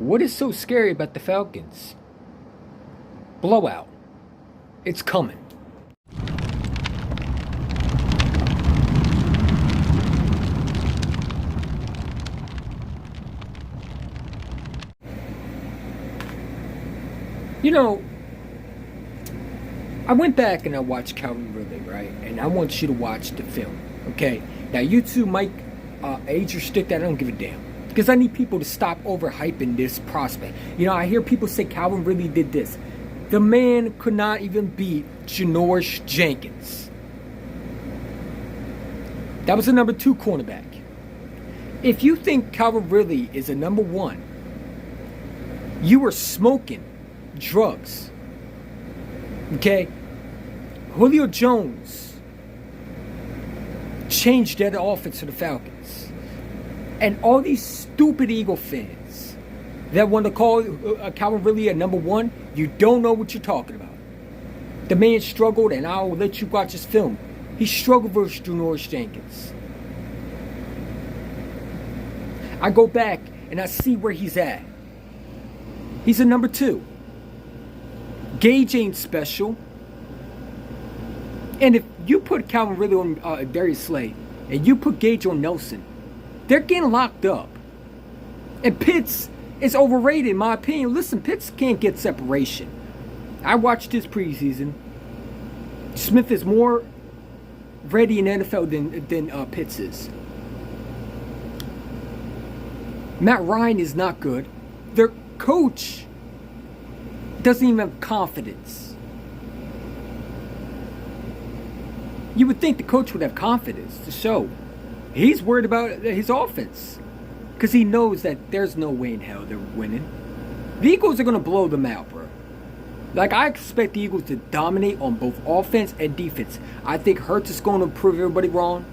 What is so scary about the Falcons? Blowout. It's coming. You know, I went back and I watched Calvin Ridley, right? And I want you to watch the film, okay? Now, you two might age restrict that. I don't give a damn. Because I need people to stop overhyping this prospect. You know, I hear people say Calvin Ridley did this. The man could not even beat Janoris Jenkins. That was the number 2 cornerback. If you think Calvin Ridley is a number 1, you are smoking drugs. Okay? Julio Jones changed that offense to the Falcons. And all these stupid Eagle fans that want to call Calvin Ridley a number 1, you don't know what you're talking about. The man struggled, and I'll let you watch his film. He struggled versus Janoris Jenkins. I go back and I see where he's at. He's a number 2. Gage ain't special. And if you put Calvin Ridley on Darius Slay and you put Gage on Nelson, they're getting locked up. And Pitts is overrated in my opinion. Listen, Pitts can't get separation. I watched his preseason. Smith is more ready in NFL than Pitts is. Matt Ryan is not good. Their coach doesn't even have confidence. You would think the coach would have confidence to show. He's worried about his offense because he knows that there's no way in hell they're winning. The Eagles are going to blow them out, bro. Like, I expect the Eagles to dominate on both offense and defense. I think Hurts is going to prove everybody wrong.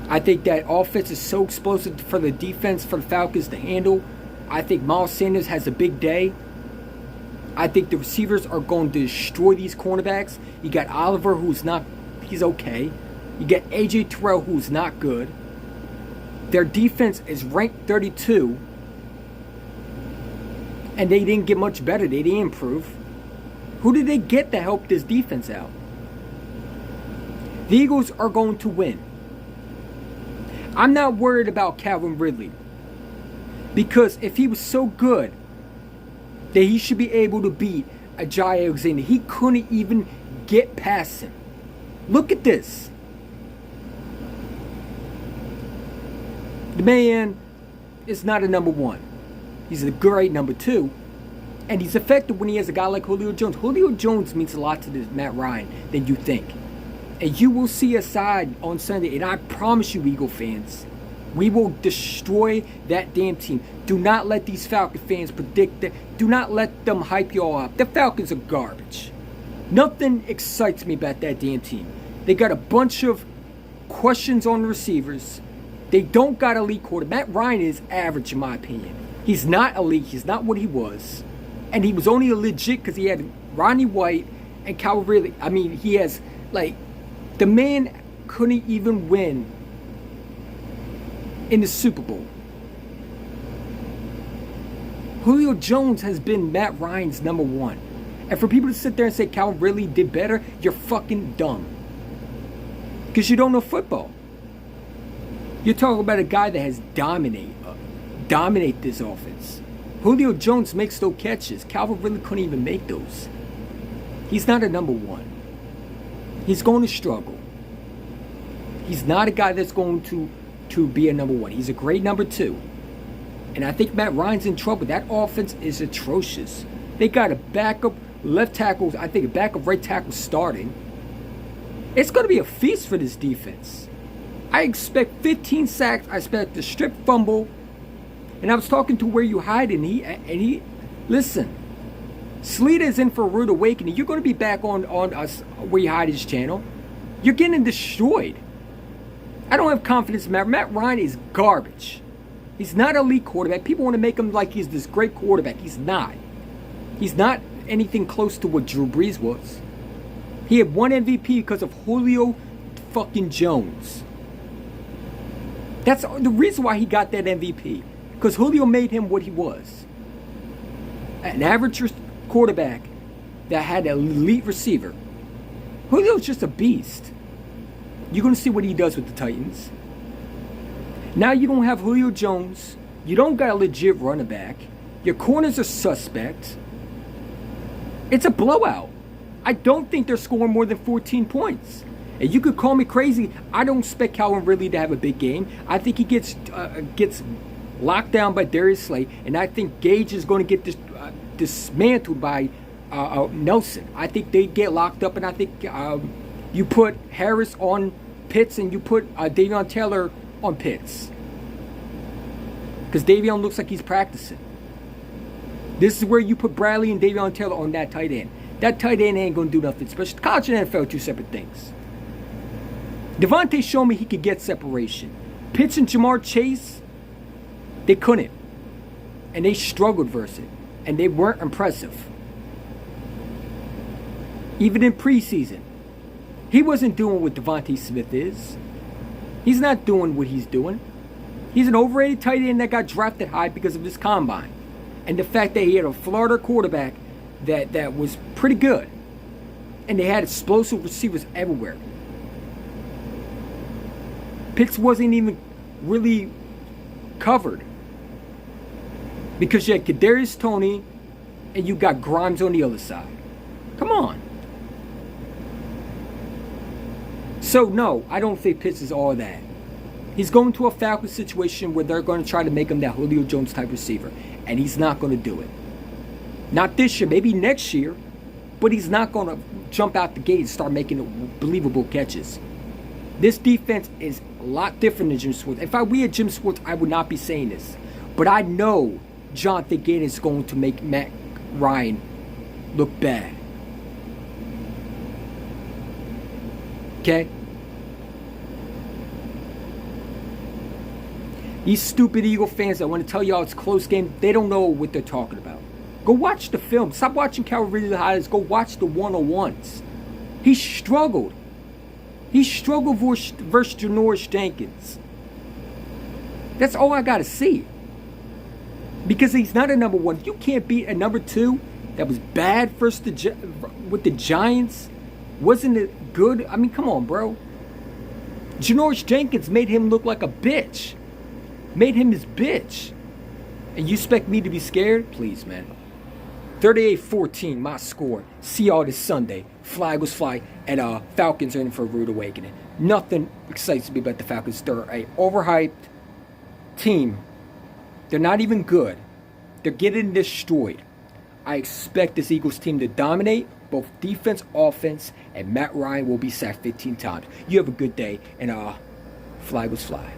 I think that offense is so explosive for the defense, for the Falcons to handle. I think Miles Sanders has a big day. I think the receivers are going to destroy these cornerbacks. You got Oliver, he's okay. You got A.J. Terrell, who's not good. Their defense is ranked 32. And they didn't get much better. They didn't improve. Who did they get to help this defense out? The Eagles are going to win. I'm not worried about Calvin Ridley. Because if he was so good that he should be able to beat Ajayi Alexander, he couldn't even get past him. Look at this. The man is not a number 1. He's a great number 2. And he's effective when he has a guy like Julio Jones. Julio Jones means a lot to this Matt Ryan than you think. And you will see a side on Sunday. And I promise you, Eagle fans, we will destroy that damn team. Do not let these Falcon fans predict that. Do not let them hype you all up. The Falcons are garbage. Nothing excites me about that damn team. They got a bunch of questions on the receivers. They don't got elite quarterback. Matt Ryan is average in my opinion. He's not elite. He's not what he was. And he was only legit because he had Ronnie White and Calvin Ridley. I mean, he has, like, the man couldn't even win in the Super Bowl. Julio Jones has been Matt Ryan's number 1. And for people to sit there and say Calvin Ridley did better, you're fucking dumb. Because you don't know football. You're talking about a guy that has dominate this offense. Julio Jones makes those catches. Calvin Ridley couldn't even make those. He's not a number 1. He's going to struggle. He's not a guy that's going to be a number 1. He's a great number 2. And I think Matt Ryan's in trouble. That offense is atrocious. They got a backup left tackle, I think a backup right tackle starting. It's going to be a feast for this defense. I expect 15 sacks. I expect the strip fumble. And I was talking to Where You Hide, and he listen, Sleeta is in for a rude awakening. You're going to be back on us Where You Hide his channel. You're getting destroyed. I don't have confidence in Matt Ryan is garbage. He's not an elite quarterback. People want to make him like he's this great quarterback. He's not. He's not anything close to what Drew Brees was. He had 1 MVP because of Julio fucking Jones. That's the reason why he got that MVP. Because Julio made him what he was. An average quarterback that had an elite receiver. Julio's just a beast. You're going to see what he does with the Titans. Now you don't have Julio Jones. You don't got a legit running back. Your corners are suspect. It's a blowout. I don't think they're scoring more than 14 points. And you could call me crazy. I don't expect Calvin Ridley to have a big game. I think he gets locked down by Darius Slay, and I think Gage is going to get dismantled by Nelson. I think they get locked up, and I think you put Harris on Pitts and you put Davion Taylor on Pitts. Because Davion looks like he's practicing. This is where you put Bradley and Davion Taylor on that tight end. That tight end ain't going to do nothing, especially college and NFL are two separate things. Devontae showed me he could get separation. Pitts and Jamar Chase, they couldn't. And they struggled versus it. And they weren't impressive. Even in preseason. He wasn't doing what Devontae Smith is. He's not doing what he's doing. He's an overrated tight end that got drafted high because of his combine. And the fact that he had a Florida quarterback that was pretty good. And they had explosive receivers everywhere. Pitts wasn't even really covered. Because you had Kadarius Toney and you got Grimes on the other side. Come on. So no, I don't think Pitts is all that. He's going to a Falcons situation where they're going to try to make him that Julio Jones type receiver. And he's not going to do it. Not this year, maybe next year. But he's not going to jump out the gate and start making believable catches. This defense is a lot different than Jim Schwartz. If we had Jim Schwartz, I would not be saying this. But I know Jonathan Gannon is going to make Matt Ryan look bad. Okay? These stupid Eagle fans that want to tell y'all it's a close game, they don't know what they're talking about. Go watch the film. Stop watching Calvin Ridley highlights. Go watch the one-on-ones. He struggled. He struggled versus Janoris Jenkins. That's all I got to see. Because he's not a number one. You can't beat a number two that was bad with the Giants. Wasn't it good? I mean, come on, bro. Janoris Jenkins made him look like a bitch. Made him his bitch. And you expect me to be scared? Please, man. 38-14, my score. See y'all this Sunday. Flag was fly. And Falcons are in for a rude awakening. Nothing excites me about the Falcons. They're an overhyped team. They're not even good. They're getting destroyed. I expect this Eagles team to dominate both defense, offense, and Matt Ryan will be sacked 15 times. You have a good day, and flag was fly.